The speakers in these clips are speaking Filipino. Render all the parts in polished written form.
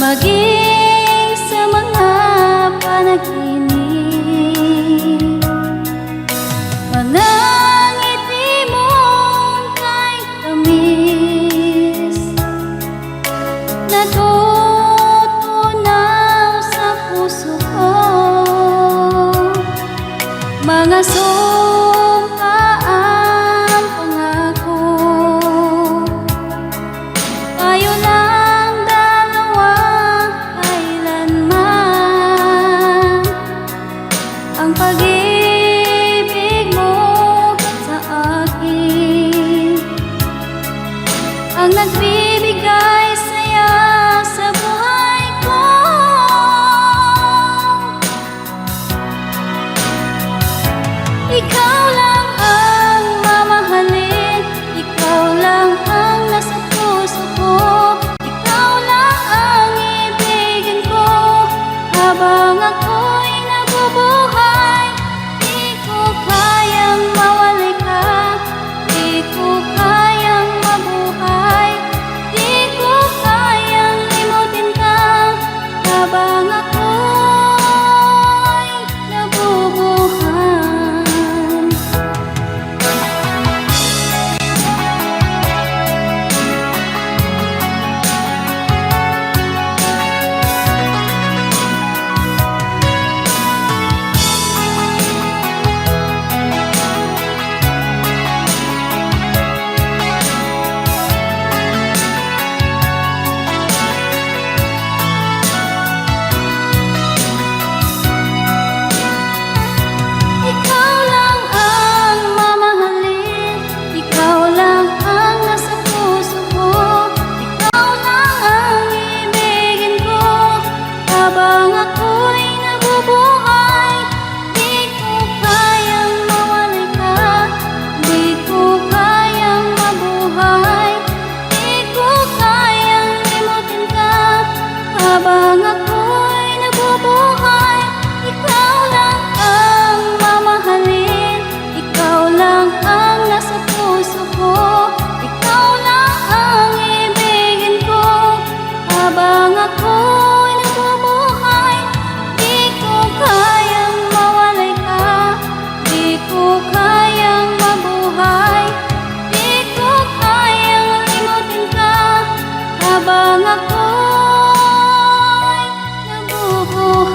maging sa mga panaginip. Walang ngiti mong kay tamis, natutunaw sa puso ko. Mga sumpa ang pangako, tayo lang dalawa kailanman. Ang pag-ibig mo sa akin ang nagbibigay saya sa buhay ko. Ikaw lang ang mamahalin, ikaw lang ang nasa puso ko. Ikaw lang ang ibigin ko habang ako'y nabubuhay. Di ko kayang mawalay ka, di ko kayang mabuhay, di ko kayang limutin ka habang ako'y nabubuhay. Ikaw lang ang mamahalin, ikaw lang ang nasa puso ko. Ikaw lang ang ibigin ko habang ako'y nabubuhay. Di ko kayang mawalay ka, di ko kayang mabuhay, di ko kayang limutin ka habang ako'y nabubuhay. Ikaw lang ang mamahalin, ikaw lang ang nasa puso ko. Ikaw lang ang ibigin ko habang ako'y nabubuhay. Di ko kayang mawalay ka, di ko kayang mabuhay, di ko kayang limutin ka habang ako'y nabubuhay.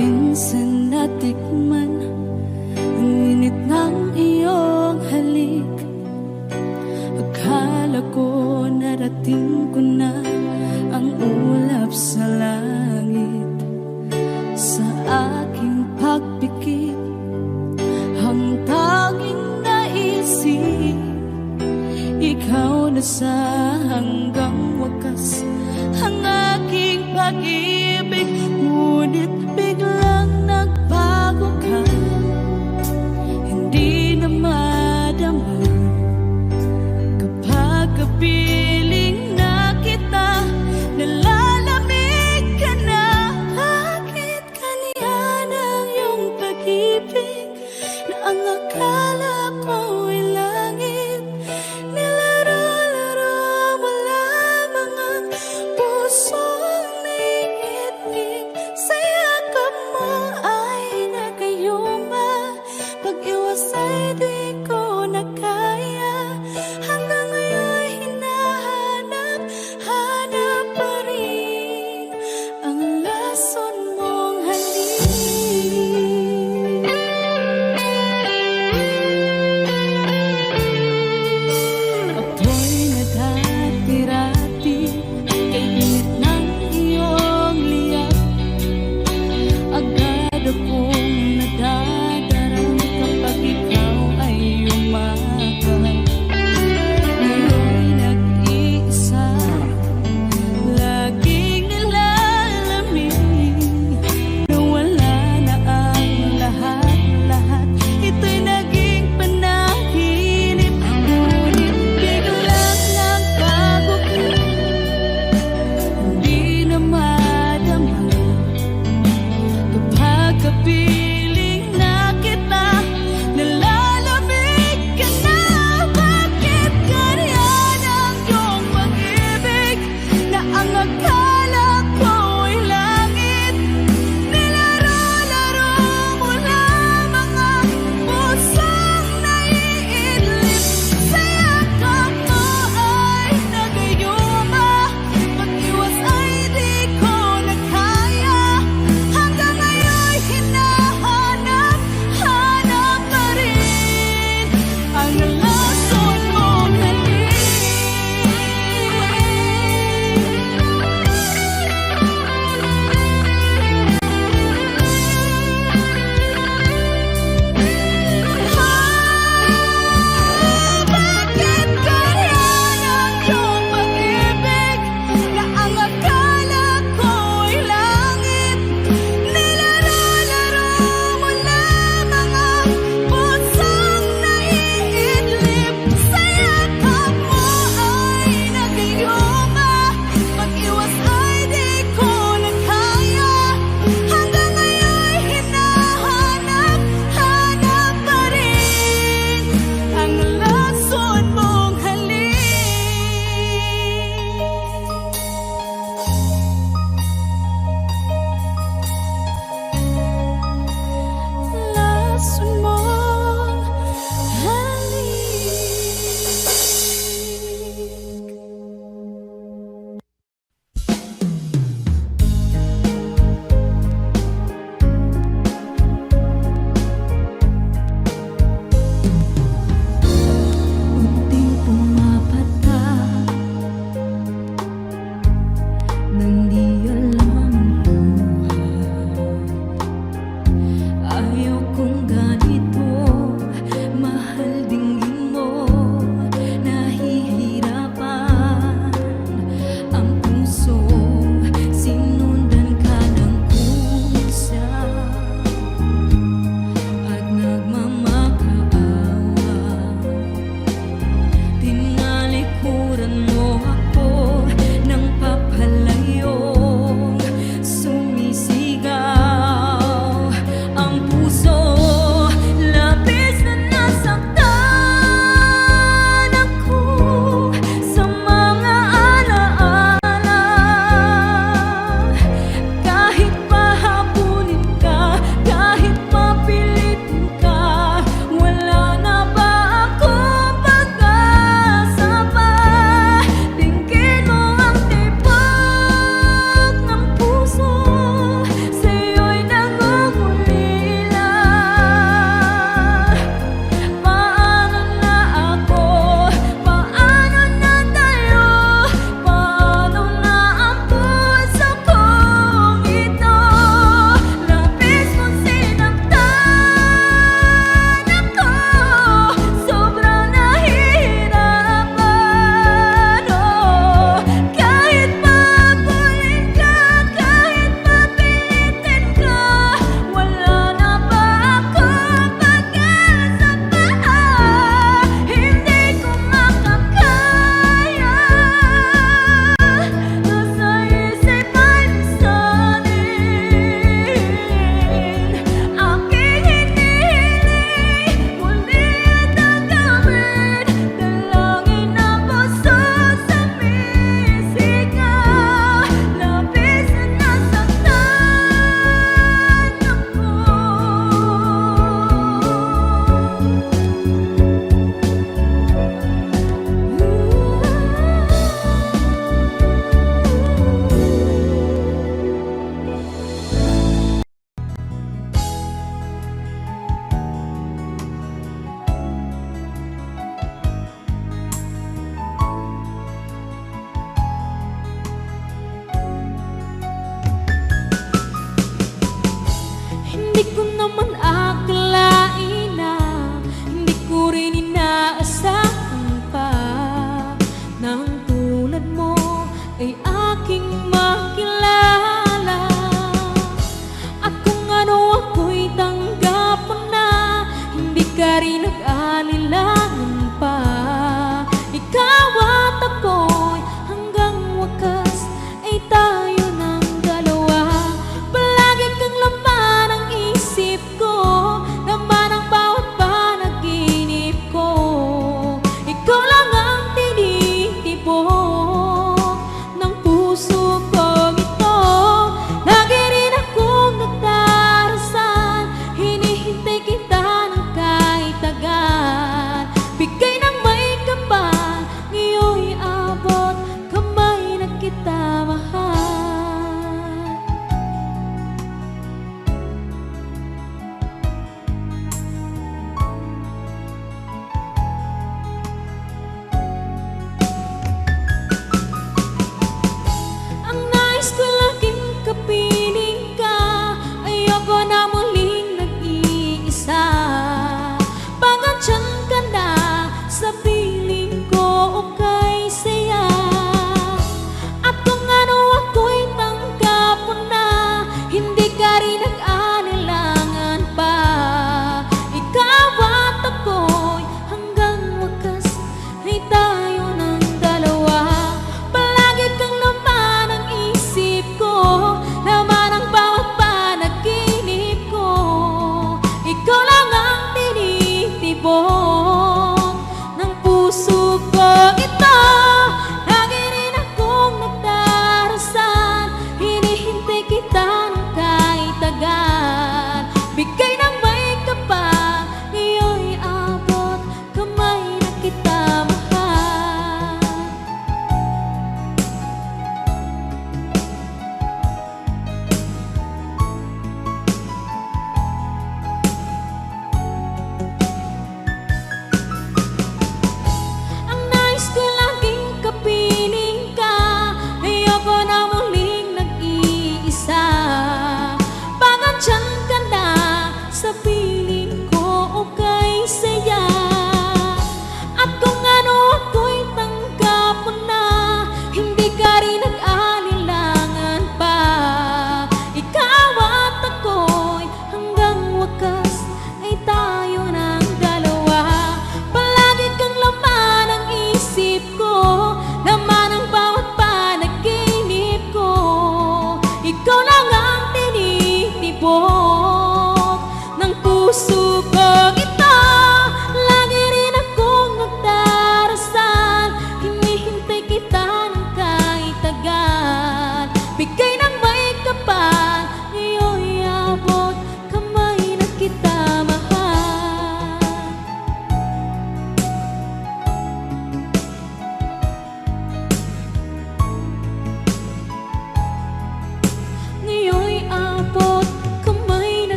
Minsan natikman ang init ng iyong halik. Akala ko narating ko na ang ulap sa langit. Sa aking pagpikit, ang tanging naisip, ikaw na sa hanggang wakas ang aking pag-ibig. Ngunit biglang nagbago ka, hindi na madama kapag kapiling na kita. Nalalamig ka na, bakit kaniya ng iyong pag-ibig na ang akala ko'y langit? Nilaro-laro mo lamang ang pusong naiinig. Sa yakap mo ay nagayong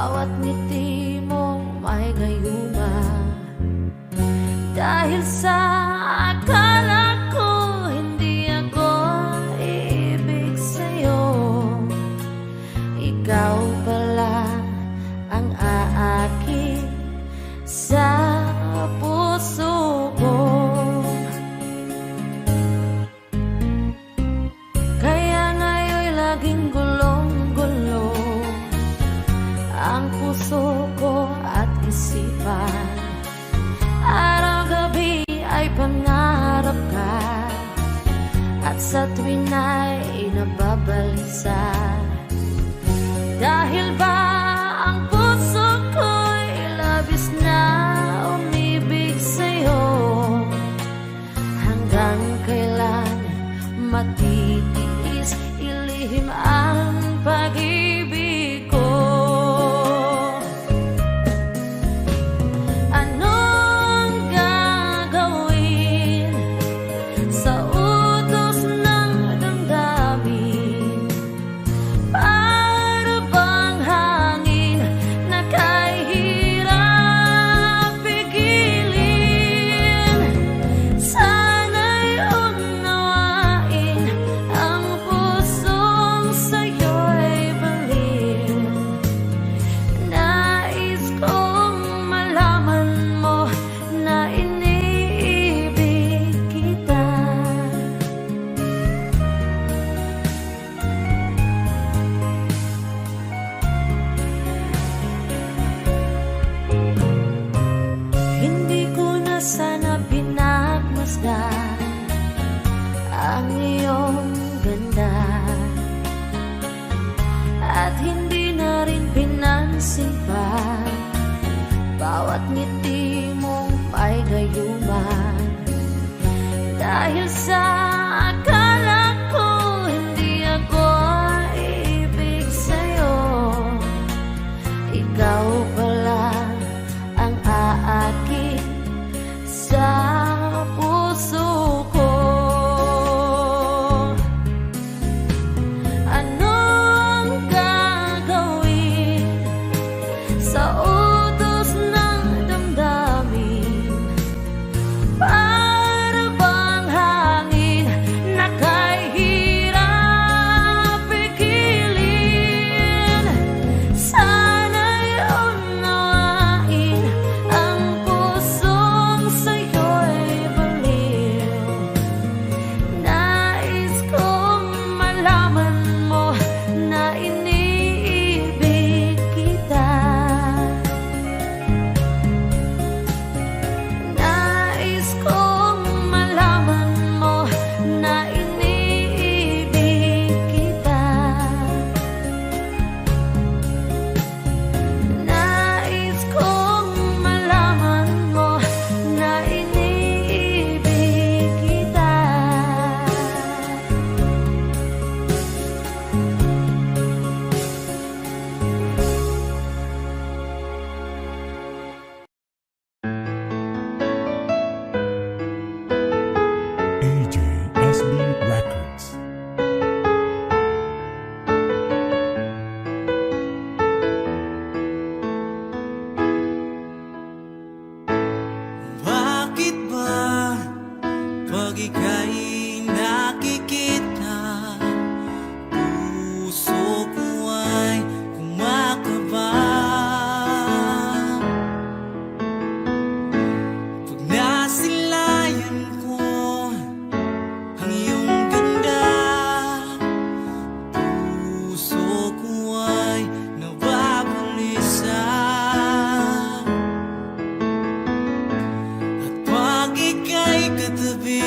bawat ngiti mo may gayuma. Dahil sa akala ko hindi ako ibig sa'yo, ikaw pala ang aakit sa puso ko. Kaya ngayon'y laging gulong-gulo ang puso ko at isipan. Araw-gabi ay pangarap ka, at sa tuwin ay nababalisa. Dahil ba ang puso ko'y labis na umibig sa'yo? Hanggang kailan matitiis ilihim ang pag-ibig ko? Anong gagawin sa utos ng damdamin? Para bang hangin na kahirap pigilin? Sana'y unawain ang pusong sa'yo'y baliw. Nais kong malaman mo na iniibig kita. Hindi ko na sana pinagmasdan ang iyong ganda, at hindi na rin pinansin pa bawat ngiti mong may gayuma. Dahil sa akala ko hindi ako ibig sa'yo, ikaw pala ang aakit sa puso ko. Anong gagawin sa utos ng damdamin? Para bang hangin na kahirap pigilin? Sana'y unawain ang pusong sa'yo'y baliw. Nais kong malaman mo na iniibig kita. Nais kong malaman mo na iniibig kita. Nais kong malaman mo na iniibig kita. AJSB Records. Bakit ba pag ika'y nakikita, puso ko ay kumakaba? Pag nasilayan ko ang iyong ganda, puso ko ay nababalisa. At pag ika'y katabi,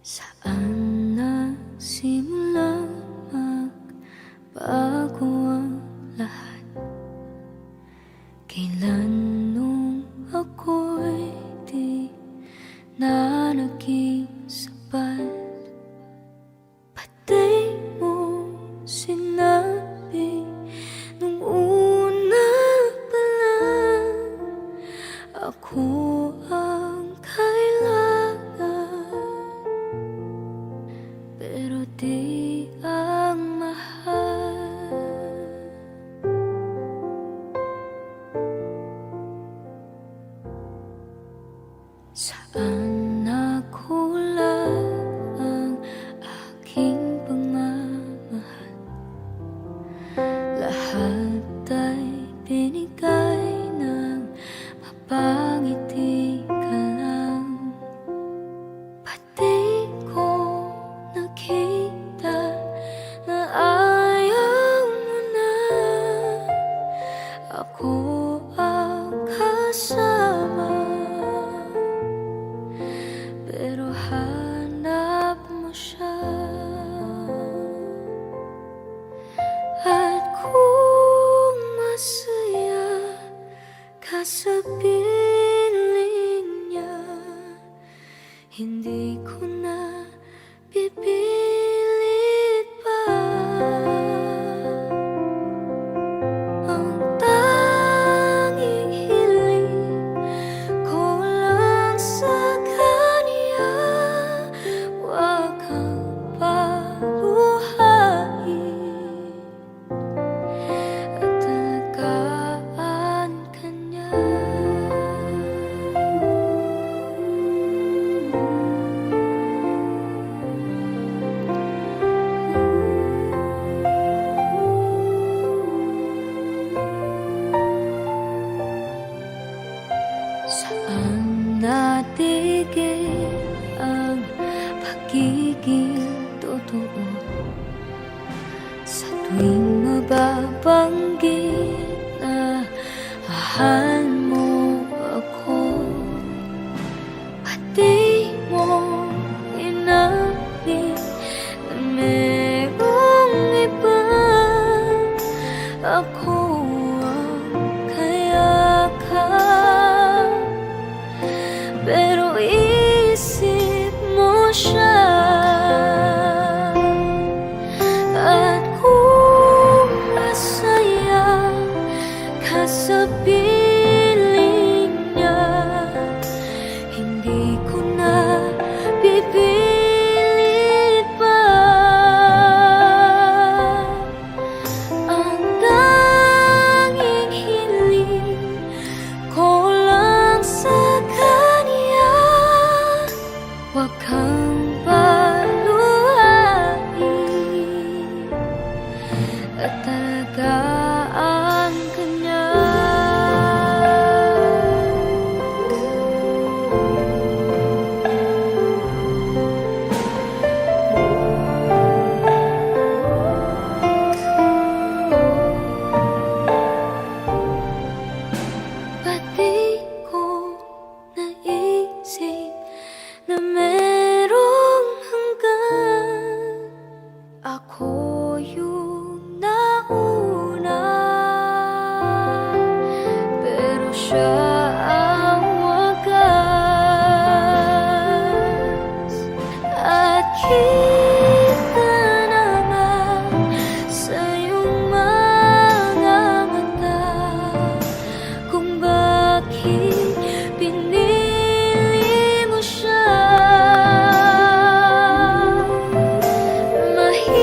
Saan nagsimula magbago ang lahat? Kailan nung ako'y di na naging sapat? Pati mo sinabi nung una pa lang ako ang kailangan, pero di ang mahal. Saan nakulang ang aking pagmamahal? Lahat ay binigay ng mapangiti ka lang. Pati ko nakita na ayaw mo na ako ang kasama, pero hanap mo siya. At kung masaya ka sa piling niya, hindi ko na pipilit pa. Ang tanging hiling ko lang sa kanya, huwag kang paluhain at alagaan ka niya. Saan natigil ang pagiging totoo? Sa tuwing mababanggit na mahal mo ako, pati mo inamin na merong iba. Ako ang kayakap, pero isip mo siya. At kung masaya ka sa piling niya, hindi ko na pipilit pa. Ang tanging hiling ko lang sa kanya, huwag kang paluhain at alagaan ka niya. Pati ko naisip na merong hanggan, ako yung nauna, pero siya ang wagas. At kita naman sa iyong mga mata kung bakit pinili mo siya. Mahirap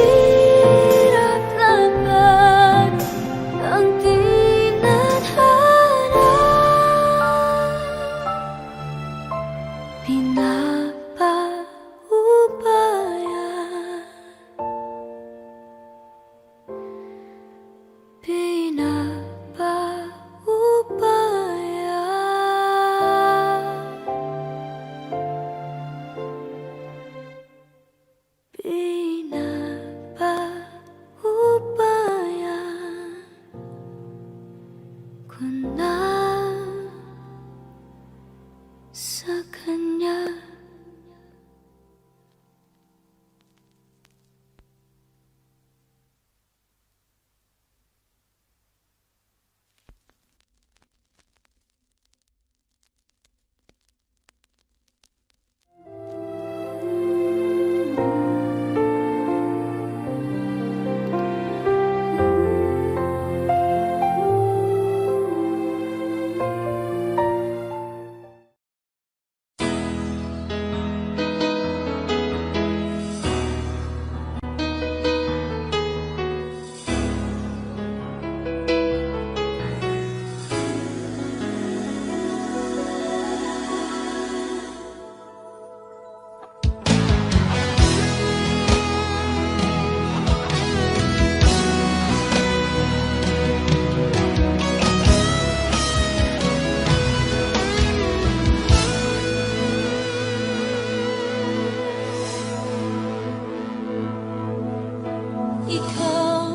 Ikaw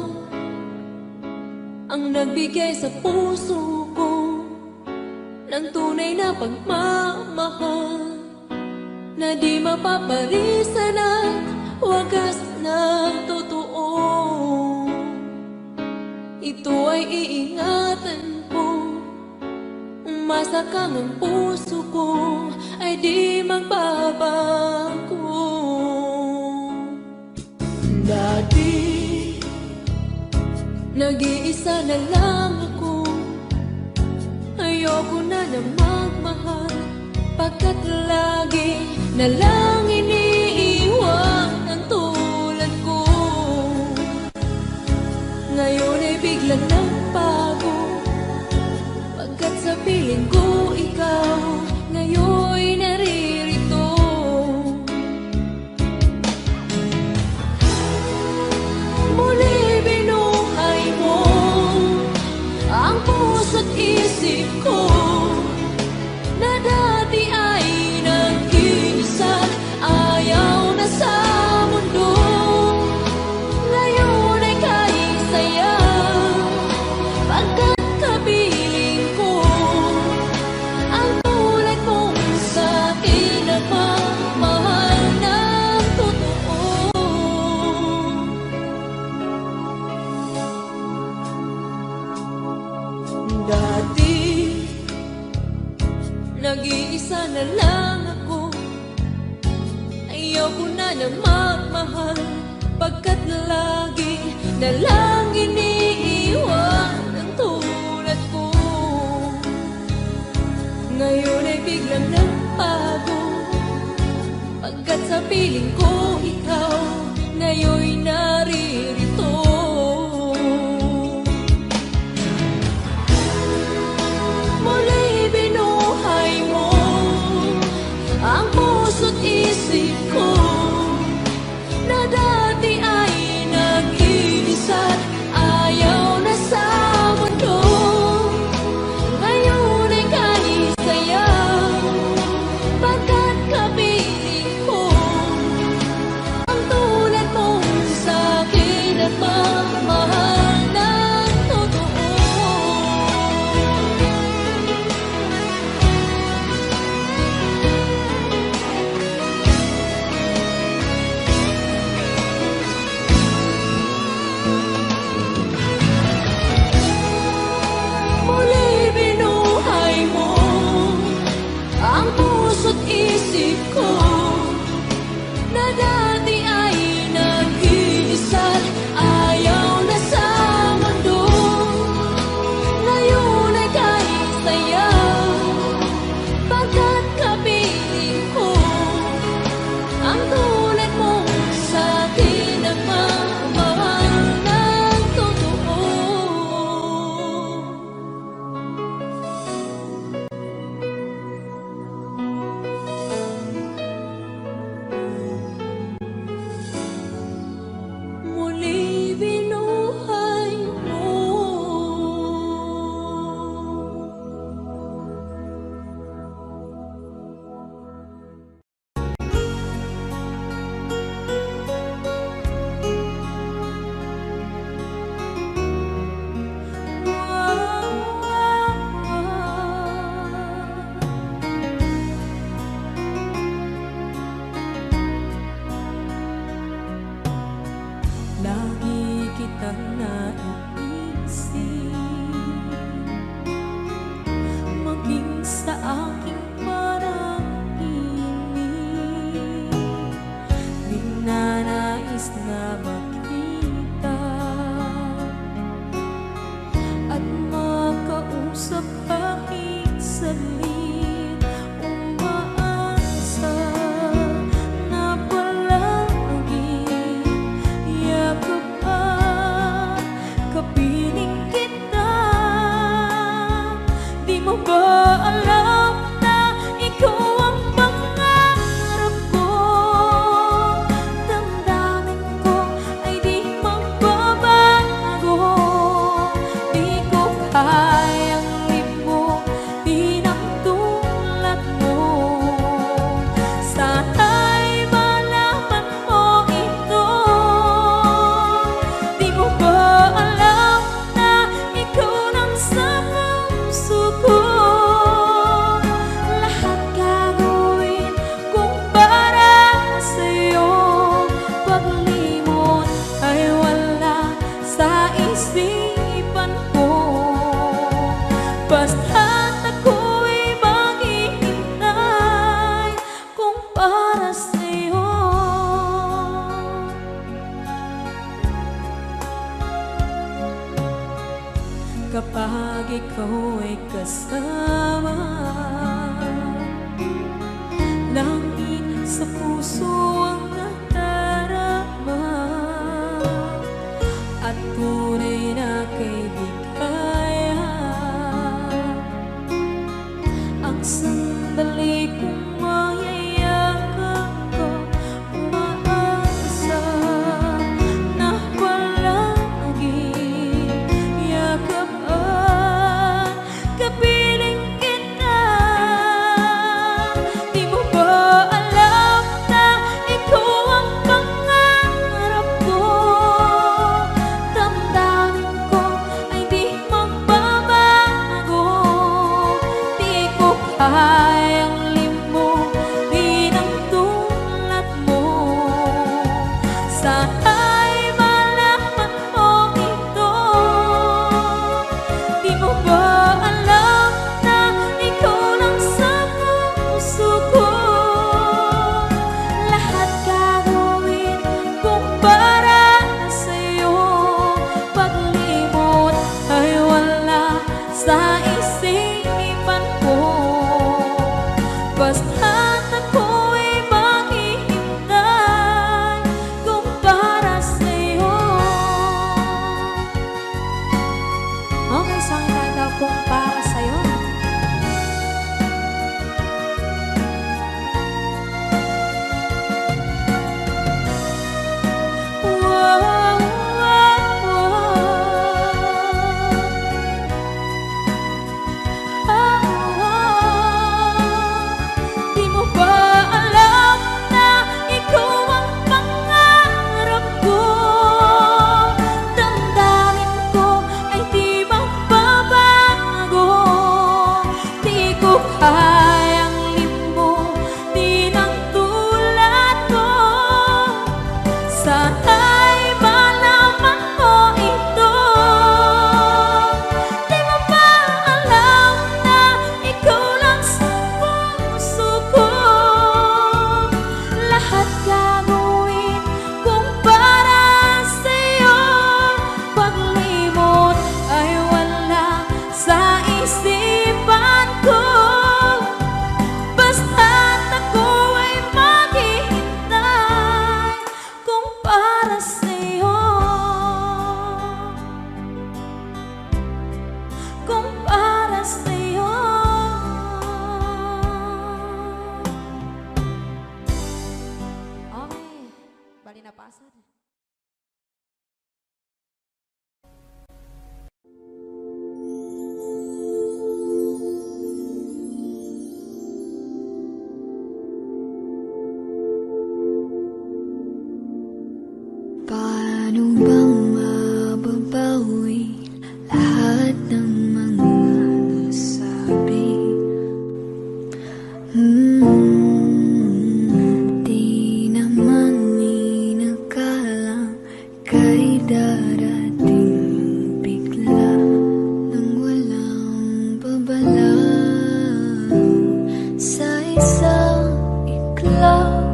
ang nagbigay sa puso ko ng tunay na pagmamahal na di mapaparisan at wagas na totoo. Ito ay iingatan ko, umasa kang ang puso ko ay di magbabago. Dati nag-iisa na lang ako, ayoko na magmahal, pagkat lagi na lang iniiwan ang tulad ko. Ngayon ay biglang nagbago, pagkat sa piling ko ikaw ngayon naririto. Muli binuhay mo ang puso't isip ko na dati ay nag-iisa, ayaw na sa mundo. Ngayon ay kahit saya, pagkat kapiling ko ang tulad mong sa'kin na pagmahal ng totoo. Dati nag-iisa na lang ako, ayoko na magmahal, pagkat lagi na lang iniiwan ang tulad ko. Ngayon ay biglang nagbago, pagkat sa piling ko ikaw ngayon naririto. Muli binuhay mo ang puso't isip ko na dati ay nag-iisa, ayaw na sa mundo. Ngayon ay kahit saya, pagkat kapiling ko ang tulad mong sa'kin at magmahal ng totoo. Muli binuhay mo ang puso't isip ko na dati ay nag-iisa, ayaw na sa mundo. Ngayon ay kahit saya, pagkat kapiling ko ang tulad mong sa'kin na magmahal ng totoo. Muli binuhay mo. Lagi kitang naiisip, maging sa aking parang inig. Ninanais na makita at makausap kahit saglit. Umaasa na palagi yakap at kapiling kita. kapag ikaw ay kasama. Langit sa puso ang nadarama, at tunay na kaibigan. Ang sandali kong mayayakap ko, umaasa na palaging yakapan, kapiling kita. Di mo ba alam na ikaw ang pangarap ko? Damdamin ko ay di magbabago. Di ko kayang limutin ang tulad mo. Sana'y malaman mo ito. Di mo ba alam na ikaw lang sa puso ko? Lahat gagawin kung para sa'yo. Paglimot ay wala sa isipan ko. Basta't ako'y maghihintay kung para sa'yo. Okay, saan tayo kung para sa'yo? Wow, wow, Di mo ba alam na ikaw ang pangarap ko? Damdamin ko ay di magbabago. Di ko kayang limutin ang tulad ko. Sana'y malaman mo ito. Di mo ba alam na ikaw lang sa puso ko? Lahat gagawin kung para sa'yo. Paglimot ay wala sa isipan ko. Basta't ako ay maghihintay kung para sa'yo. Kung para sa'yo. Okay, bali na pasad. Paano bang mababawi lahat ng mga nasabi? Di naman inakalang kay darating bigla nang walang babala. Sa isang iglap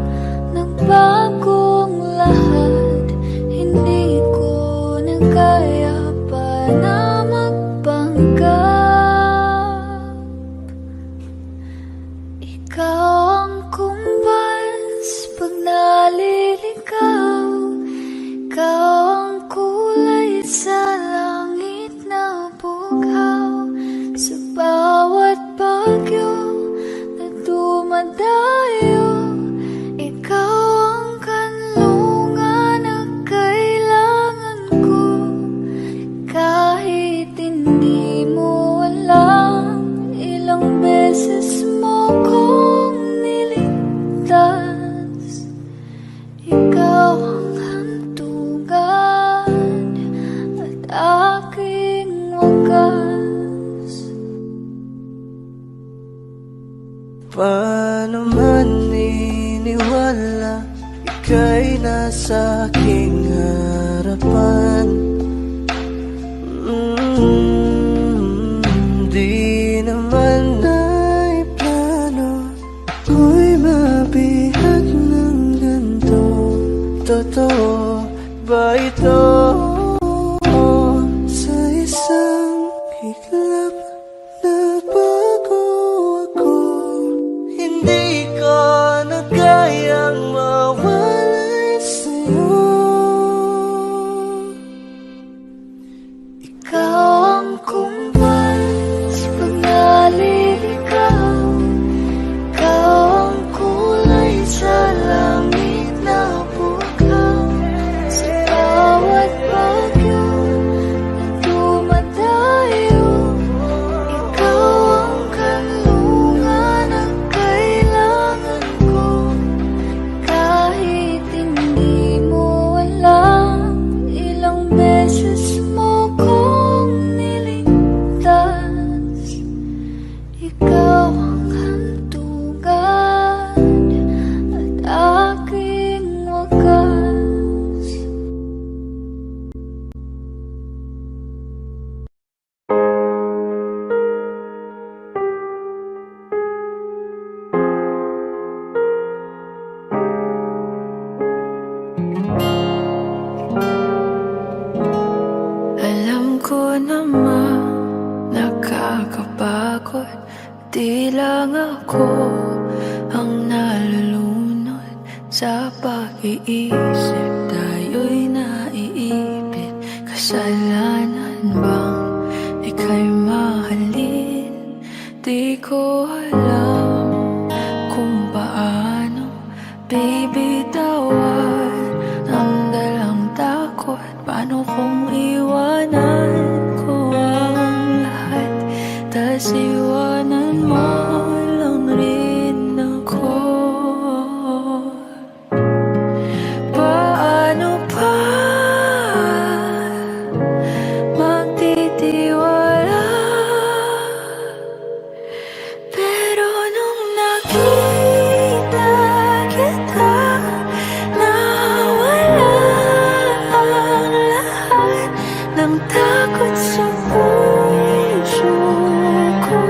nagbagong lahat. Hindi ko na kaya pa na magpanggap. Ikaw ang kumbas pag naliligaw. Ikaw ang kulay sa langit na bughaw. Sa bawat bagyo na dumadayo, ikaw ang kanlungan na kailangan ko. Kahit hindi mo alam, ilang beses mo kong niligtas. Ikaw ang hantungan at aking wagas. Paano man iniwala, ika'y nasa aking harapan. Di naman ay plano ako'y mabihag ng ganito. Totoo ba ito? Sa isang nakakapagod. Di lang ako ang nalulunod sa pag-iisip. Tayo'y naiipit. Kasalanan bang ika'y mahalin? Di ko alam kung paano bibitawan ang dalang takot. Paano kung iwanan ko ang lahat, tas iwanan mo lang rin ako? Paano pa magtitiwala? Pero nung nakita kita, nawala ang lahat ng takot sa puso ko.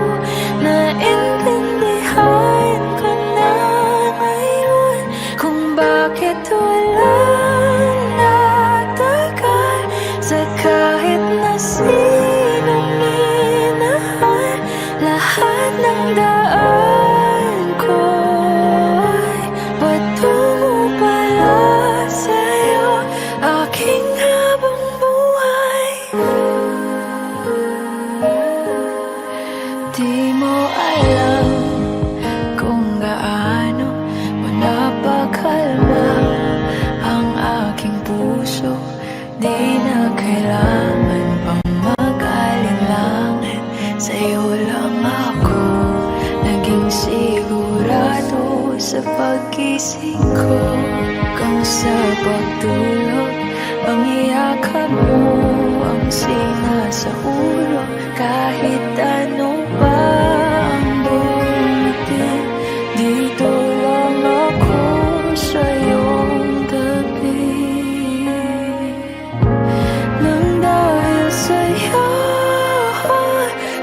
Naintindihan ko na ngayon kung bakit walang natagal sa kahit na sinong minahal. Lahat ng daan ko ay patungo pala sa'yo, aking habang buhay. Di mo alam kung gaano mo napakalma ang aking puso. Di na kailangan pang mag-alinlangan, sa'yo lang ako naging sigurado sa pagkising ko. Kung sa pagtulog, ang iyakap mo ang sinasauro. Kahit ano pa ang dumating, dito lang ako sa iyong tabi. Nang dahil sa'yo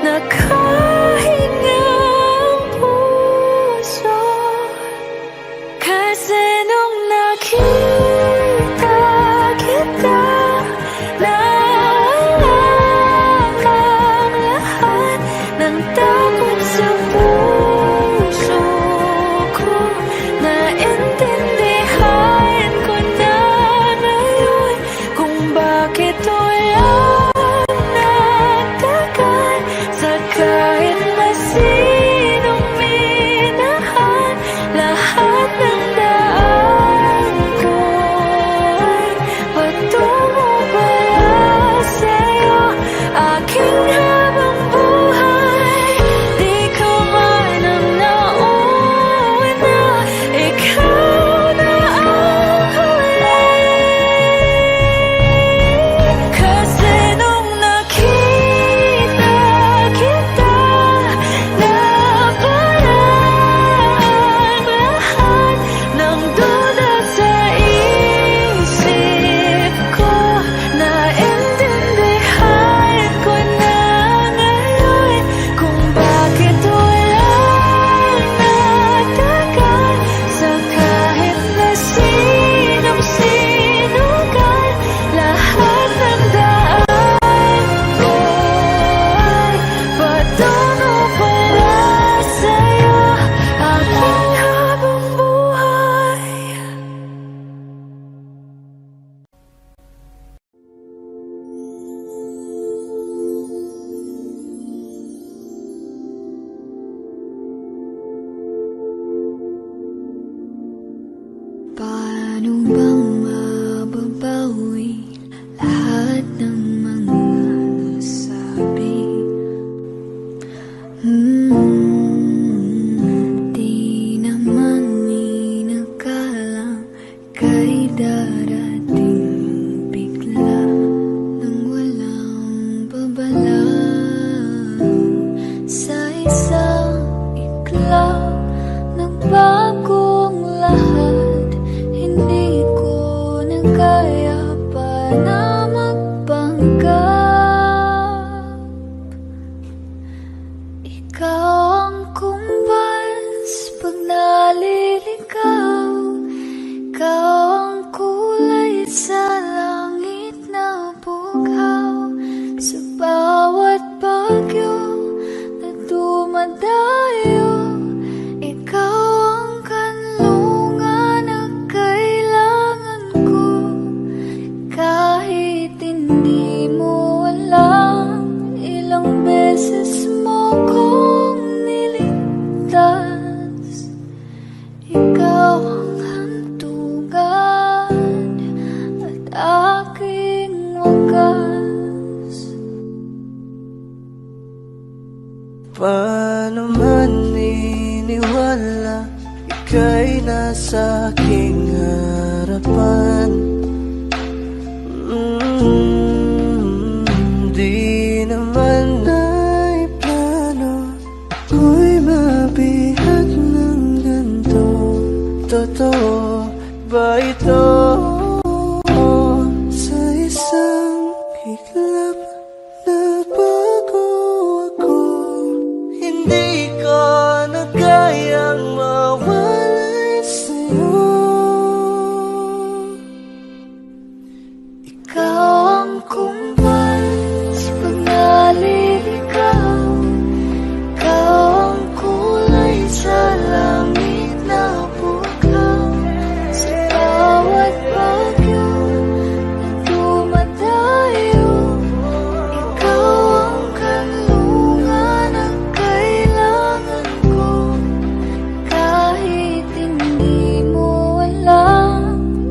nakahinga ang puso. Kasi nung nakita kita, nawala ang lahat ng takot sa puso ko. Naintindihan ko na ngayon kung bakit wala nagtagal sa kahit na sinong minahal. Lahat ng daan ko ay patungo pala sa'yo, aking habang buhay. Di ko man ang nauna, ikaw na ang huli. Kasi nung nakita kita, nawala ang lahat ng duda sa isip ko. Naintindihan ko na ngayon kung bakit walang natagal sa kahit na sinong sinugal. Lahat ng daan ko ay patungo pala sa'yo, aking habang buhay. Paano bang mababawi lahat ng mga nasabi? Di naman inakalang kay darating bigla nang walang babala. Sa isang iklaw, nagbagong lahat. Hindi ko na kaya pa na magpanggap. Ikaw ang kumbas pag naliligaw. Ikaw ang kulay sa langit na bughaw. Sa bawat bagyo paano man iniwala, ika'y nasa aking harapan. Di naman ay plano ko'y mabihag ng ganito. Totoo ba ito? Sa isang iglap nagbago ako. Hindi ko na kayang mawalay sa'yo. Ikaw ang kumbas pag naliligaw. Ikaw ang kulay sa langit na bukaw. Sa bawat bagyo na dumadayo, ikaw ang kanlungan ang kailangan ko. Kahit hindi mo alam,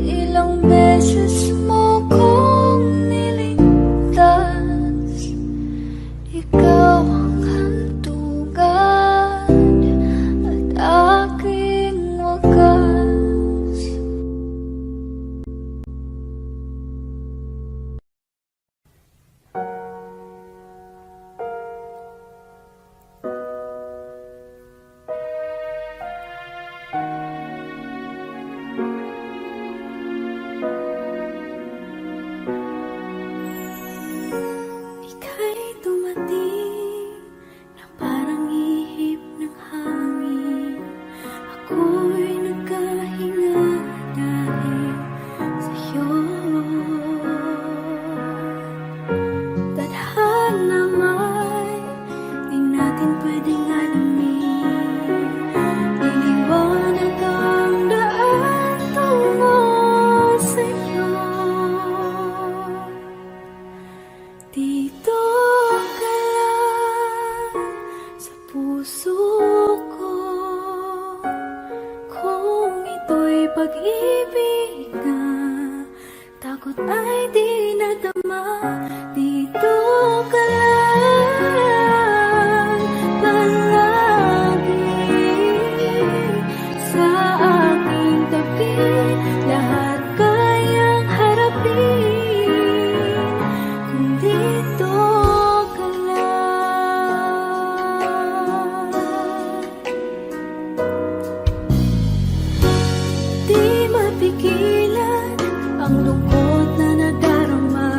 ilang beses mo kong niligtas. Ikaw ang hantugan at aking wakas. Ika'y dumating na parang ihip ng hangin. Ako'y nagkahinga dahil sa'yo. Tadhana may di natin pwedeng alamin. Iniwanag ang daan tungo sa'yo. Dito ka lang sa puso ko. Kung ito'y pag-ibig na takot ay di nadama. Dito ka lang palagi sa aking tabi. Lahat kayang harapin kung dito ka lang. Di mapigilan ang lungkot na nadarama.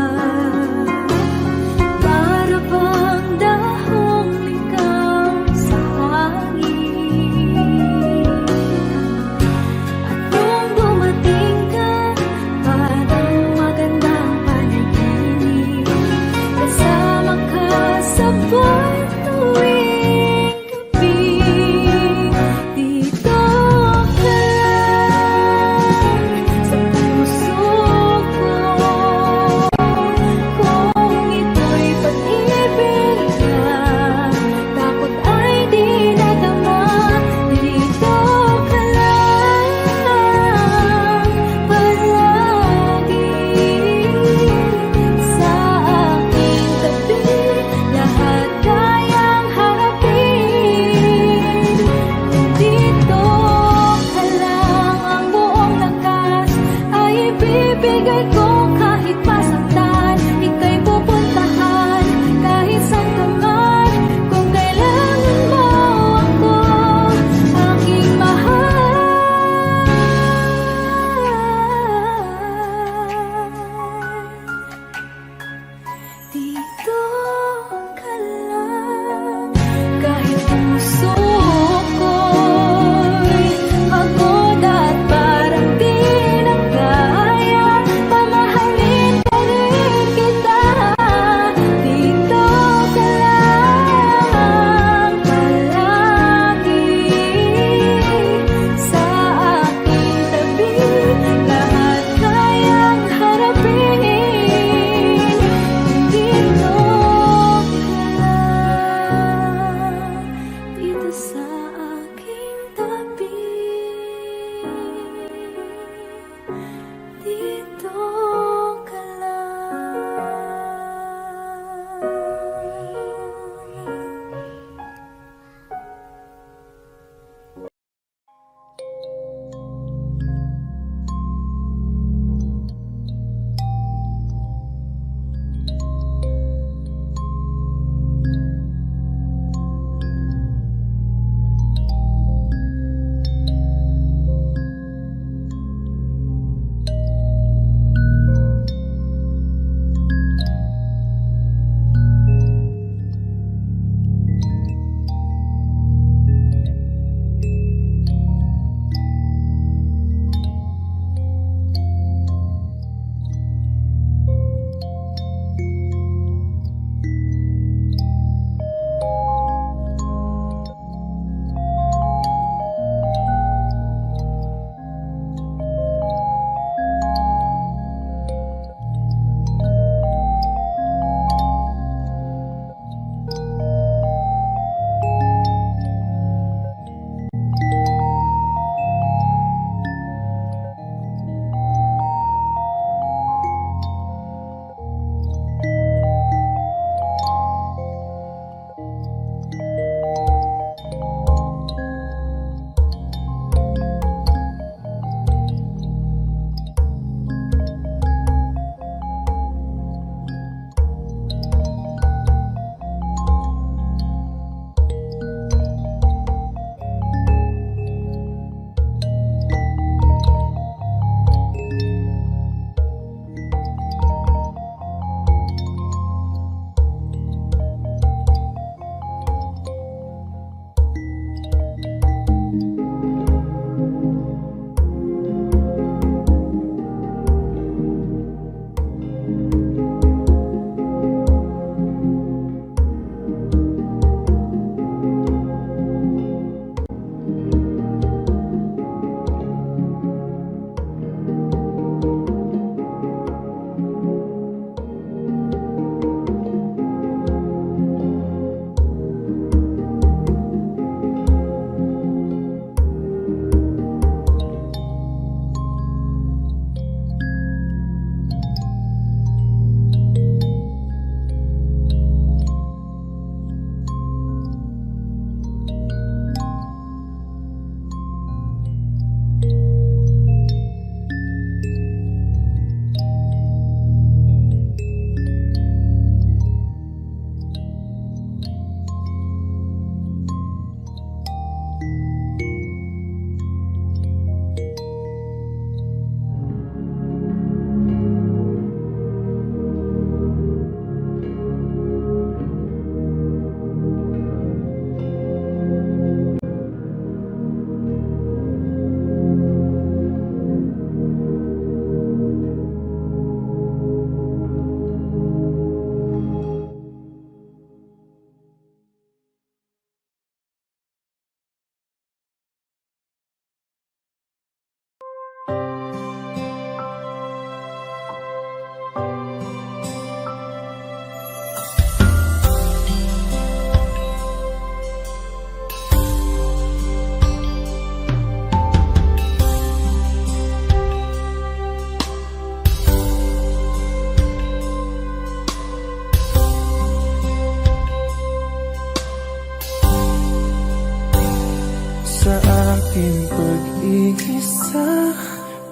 pag-iisa,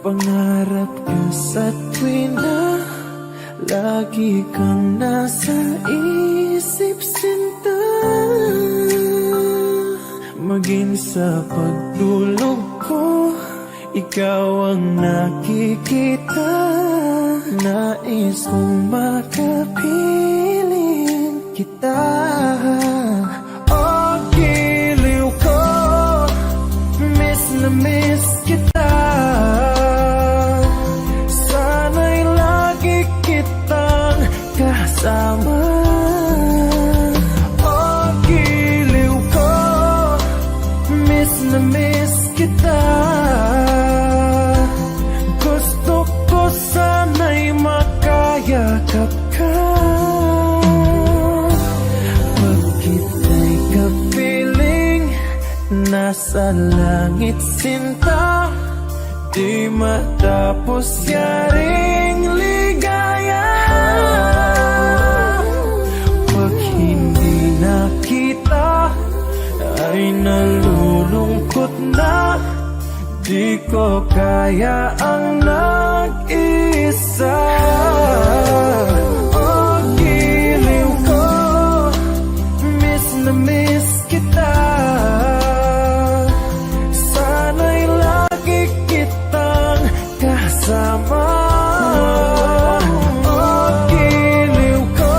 pangarap ka sa tuwing na lagi kang nasa isip, sinta. Maging sa pagtulog ko, ikaw ang nakikita. Nais kong makapiling kita. Oh, giliw ko, miss na miss kita. Sana'y lagi kitang kasama. Oh, giliw ko, miss na miss kita. Gusto ko sana'y makayakap ka. Pag kita'y kapiling, nasa langit, sinta. Di matapos yaring ligaya. Pag hindi nakita, ay nalulungkot na. Di ko kaya ang nag-isa. Oh, giliw ko, miss na miss kita. Sana'y lagi kitang kasama. Oh, giliw ko,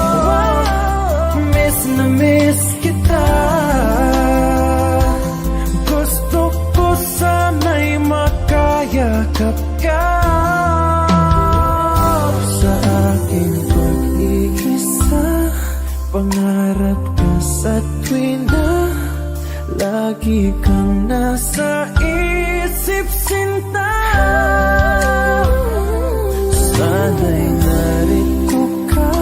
miss na miss kita. Gusto ko sana'y makayakap ka. Sa aking pag-iisa, pangarap ka sa tuwing na lagi kang nasa isip, sinta. Sana'y narito ka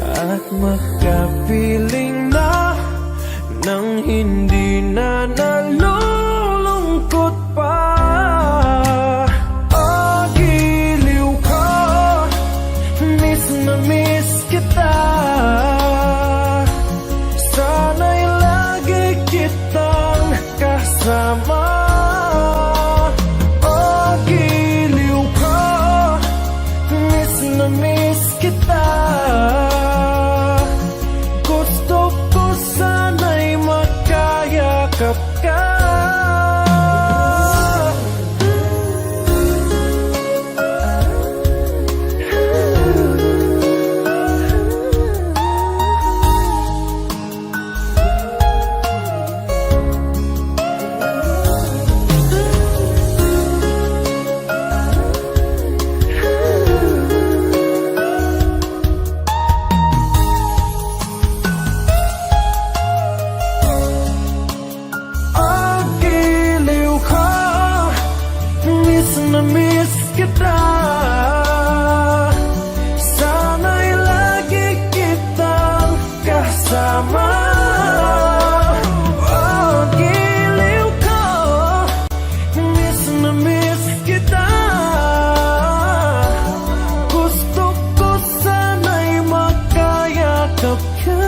at makapiling na nang hindi na nalulungkot pa. Oh, giliw ko, miss na miss kita. Sana'y lagi kitang kasama. Oh, giliw ko, miss na miss kita. Gusto ko sana'y makayakap ka. Oh, giliw ko, miss na miss kita. Sana'y lagi kitang kasama. Oh, giliw ko, miss na miss kita. Gusto ko sana'y makayakap ka.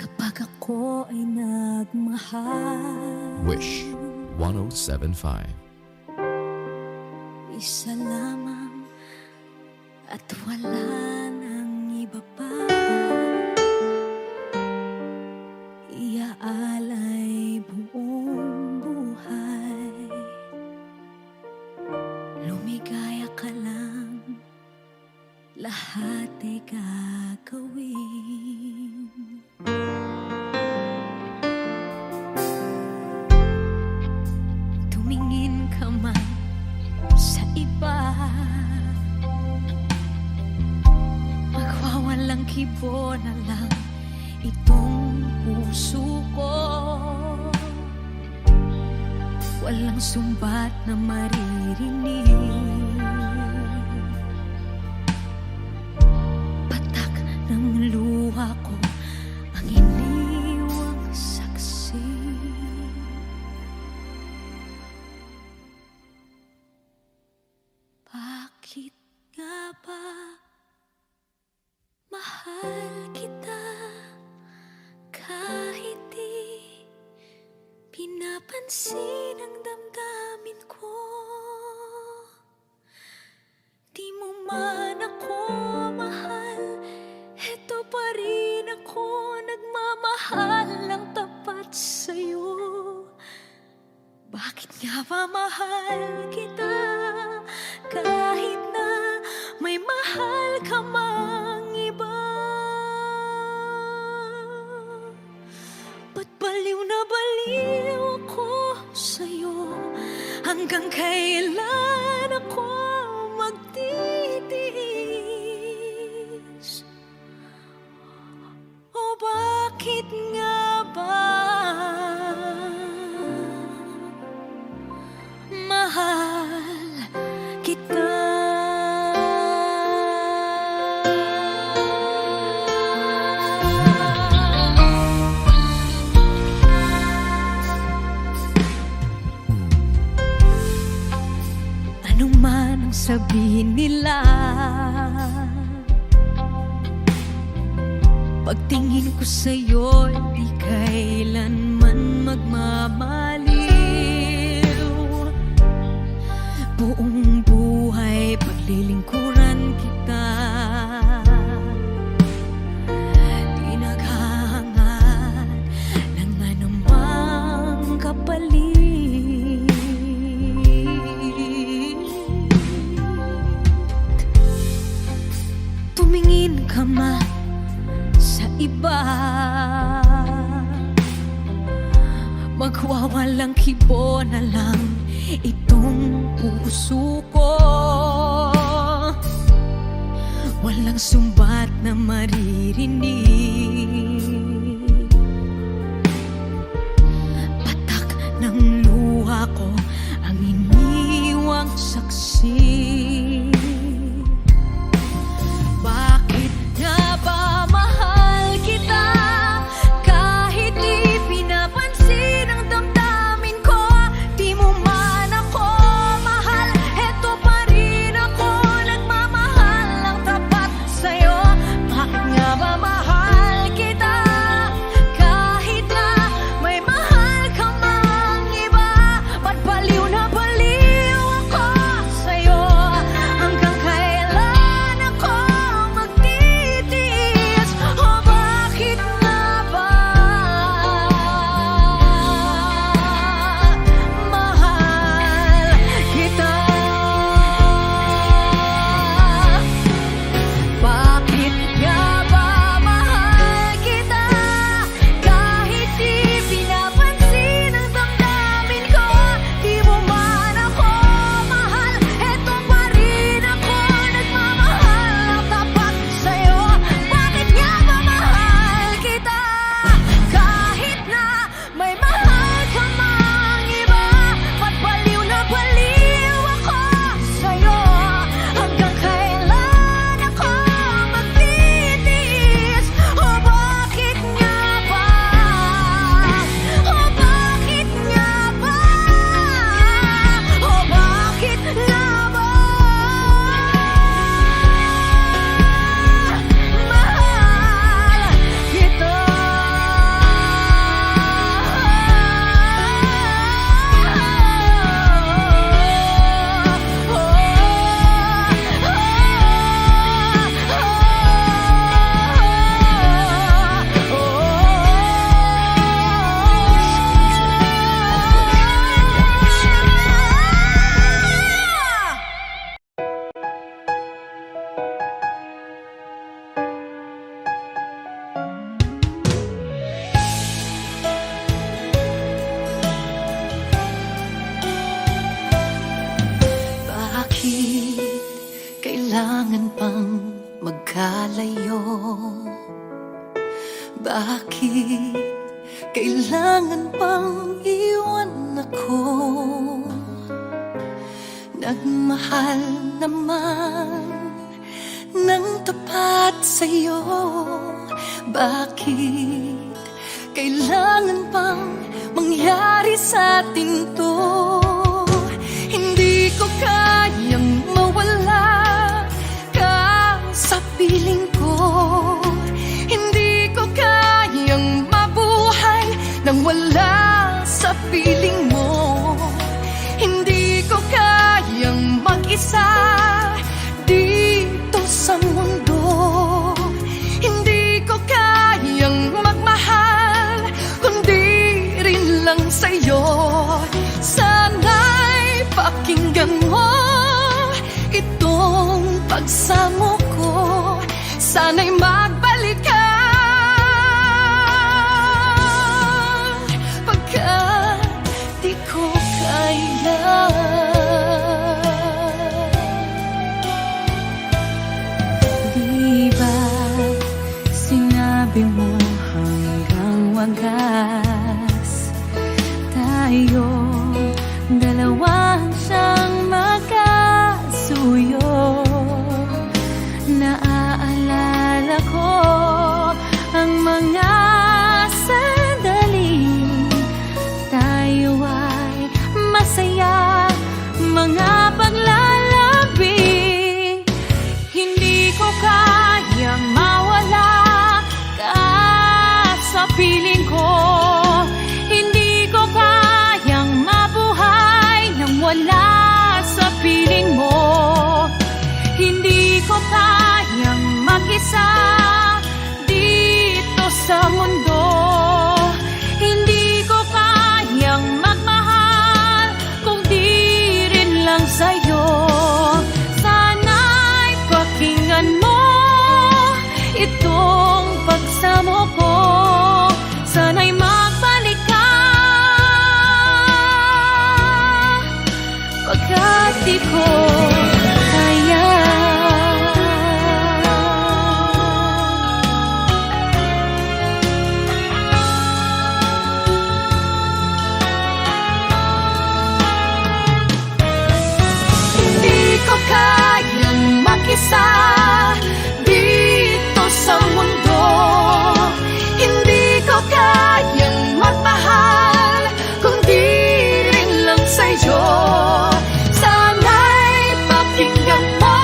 Kapag ako ay nagmahal, Wish 1075. isa lamang at wala nang iba pa. Alay buong buhay, lumigaya ka lang, lahat ay gagawin. Tumingin ka man sa iba, magwawalang kibo na lang itong puso ko. Walang sumbat na maririnig, patak ng luha ko ang iniwang saksi. Bakit nga ba mahal kita kahit di pinapansin ang damdamin ko? Di mo man ako mahal, eto pa rin ako nagmamahal ng tapat sa'yo. Bakit nga ba mahal kita kahit na may mahal ka mang iba? Ba't baliw na baliw ako sa'yo? Hanggang kailan ako magtitiis? O bakit nga ba mahal kita? Ano man ang sabihin nila, pagtingin ko sa'yo, di kailanman magmamaliw. Buong buhay paglilingkuran kita, di naghahangad ng anumang kapalit. Tumingin ka man sa iba, magwawalang kibo na lang itong puso ko. Walang sumbat na maririnig, patak ng luha ko ang iniwang saksi. Bakit nga ba mahal kita kahit di pinapansin ang damdamin ko? Di mo man ako mahal, eto pa rin ako nagmamahal ng tapat sa'yo. Bakit nga ba mahal kita kailangan pang magkalayo? Bakit kailangan pang iwan ako? Nagmahal naman ng tapat sa'yo. Bakit kailangan pang mangyari sa atin to? Hindi ko kayang mawala ka sa piling ko. Hindi ko kayang mabuhay nang wala sa piling mo. Hindi ko kayang mag-isa dito sa mundo. Hindi ko kayang magmahal kundi rin lang sa'yo. Sana'y pakinggan mo itong pagsamo ko. Sana'y magbalik ka pagkat di ko kaya. Di ba sinabi mo hanggang wagas tayong dalawang siyang magkasuyo? Naaalala ko ang mga sandali tayo ay masaya, mga paglalambing. Hindi ko kayang mawala ka sa piling ko. Hindi ko kayang mabuhay nang wala sa piling mo. Hindi ko kayang mag-isa dito sa mundo. Hindi ko kayang magmahal kung di rin lang sa'yo. Sana'y pakinggan mo itong pagsamo ko. Sana'y magbalik ka pagkat di ko kaya. Hindi ko kayang mag-isa dito sa mundo. Hindi ko kayang magmahal kung di rin lang sa'yo. Sana'y pakinggan mo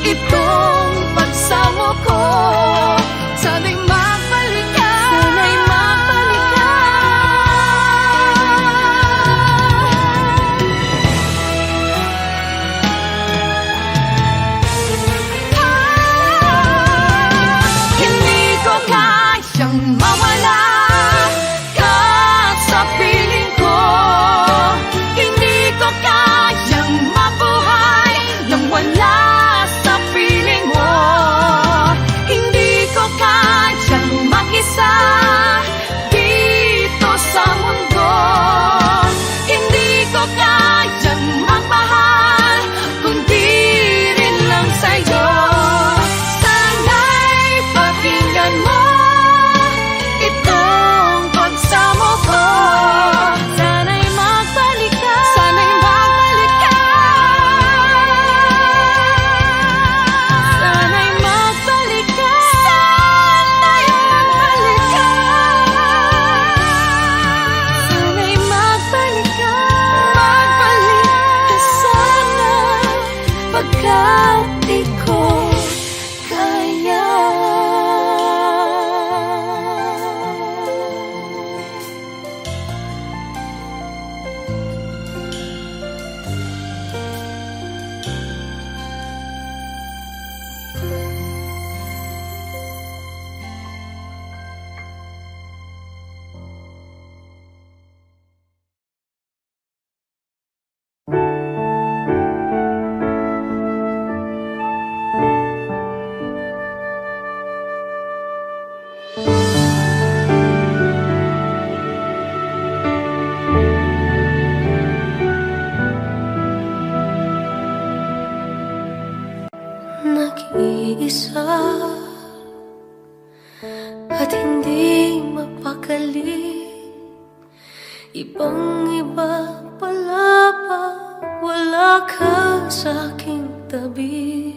itong pagsamo ko. Sana'y magbalik ka. Sana'y magbalik ka. mag-isa at hindi mapakali. Ibang-iba pala pag wala ka sa aking tabi.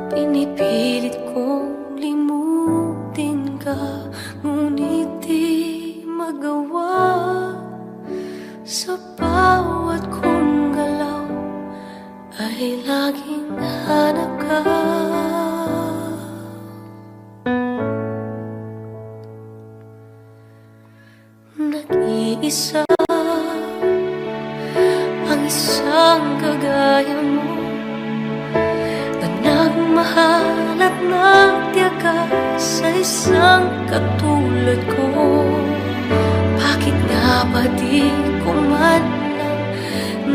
Pinipilit kong limutin ka, ngunit di magawa. Sa bawat kong galaw ay laging hanap ka. Nag-iisa ang isang kagaya mo, na nagmahal at nagtiyaga sa isang katulad ko. Bakit nga ba di ko man lang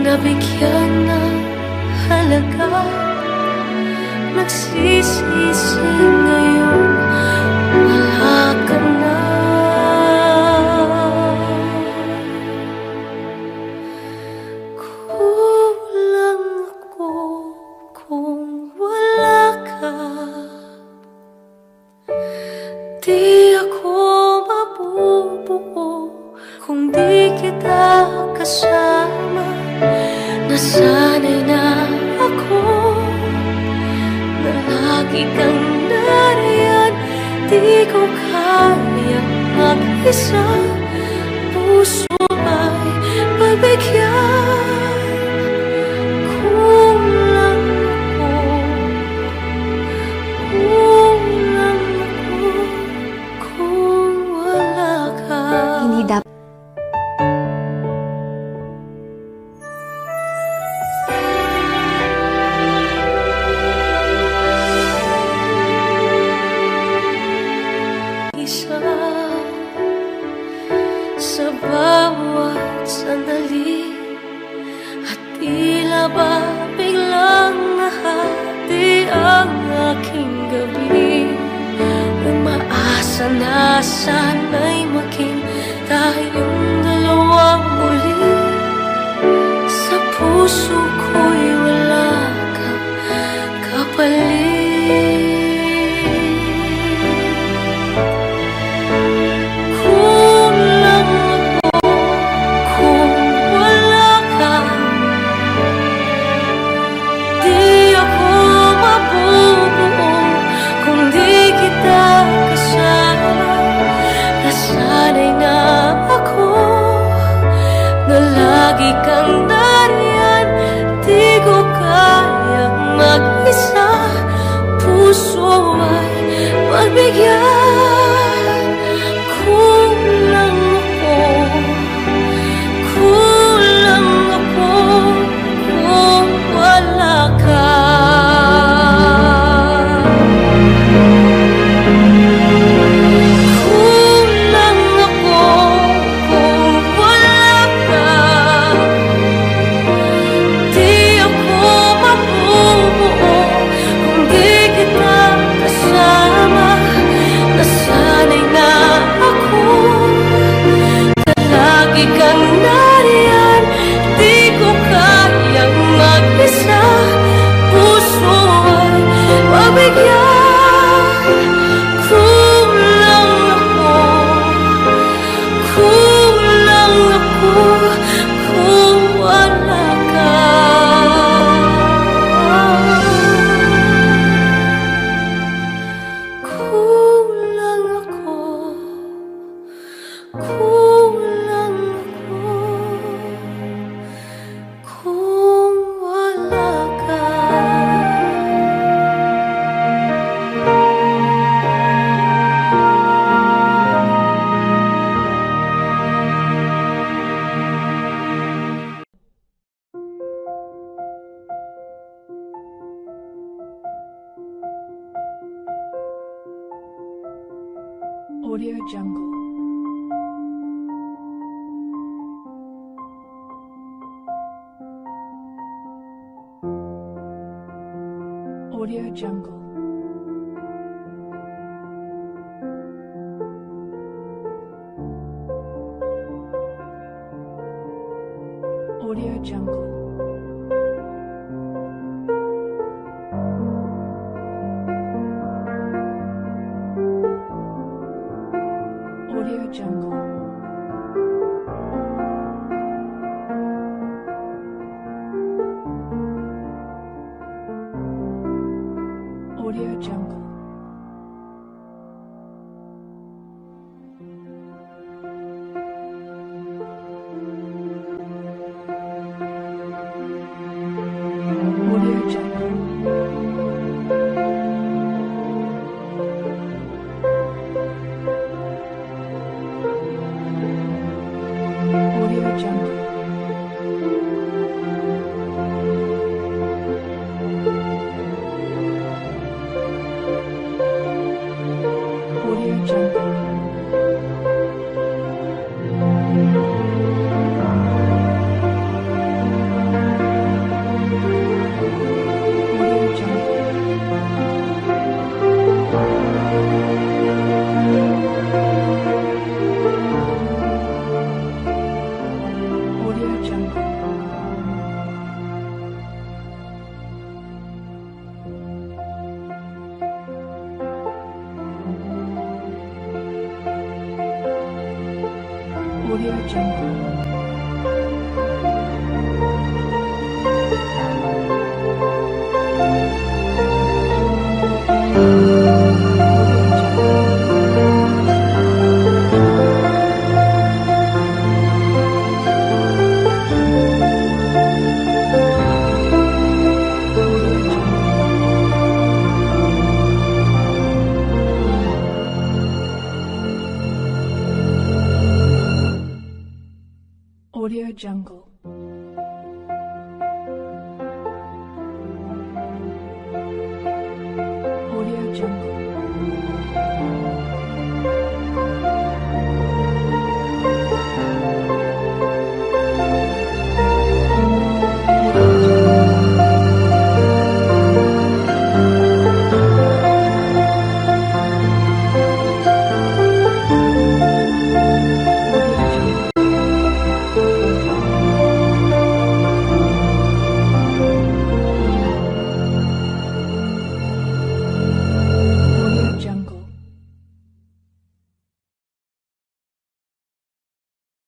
nabigyan ng halaga? Nagsisisi ngayon, wala ka na. Kulang ako kung wala ka. Di ako mabubuo kung di kita kasama. Nasanay na ako na lagi kang nariyan. Di ko kayang mag-isa, puso ay pagbigyan. Kulang ako, kulang ako kung wala ka. Hindi dapat Isa sa bawat sandali, at tila ba biglang nahati ang aking gabi. Umaasa na sana'y maging tayong dalawang muli. Sa puso ko'y wala kang kapalit. Kulang ako kung wala ka. Di ako mabubuo kung di kita kasama. Nasanay na ako na lagi kang nariyan. Di ko kayang mag-isa, puso ay pagbigyan. Kulang ako, kulang ako kung wala ka. Kulang ako kung wala ka. Di ako mabubuo kung di kita kasama. Nasanay na ako na lagi kang nariyan. Di ko kayang mag-isa, puso ay pagbigyan. Kulang ako, kulang ako kung wala ka. Kulang ako, kulang ako kung wala ka. Audio Jungle. Audio Jungle. Audio Jungle. Audio Jungle. Audio Jungle. Audio Jungle. Audio Jungle. Audio Jungle. Audio Jungle. Audio Jungle. Audio Jungle.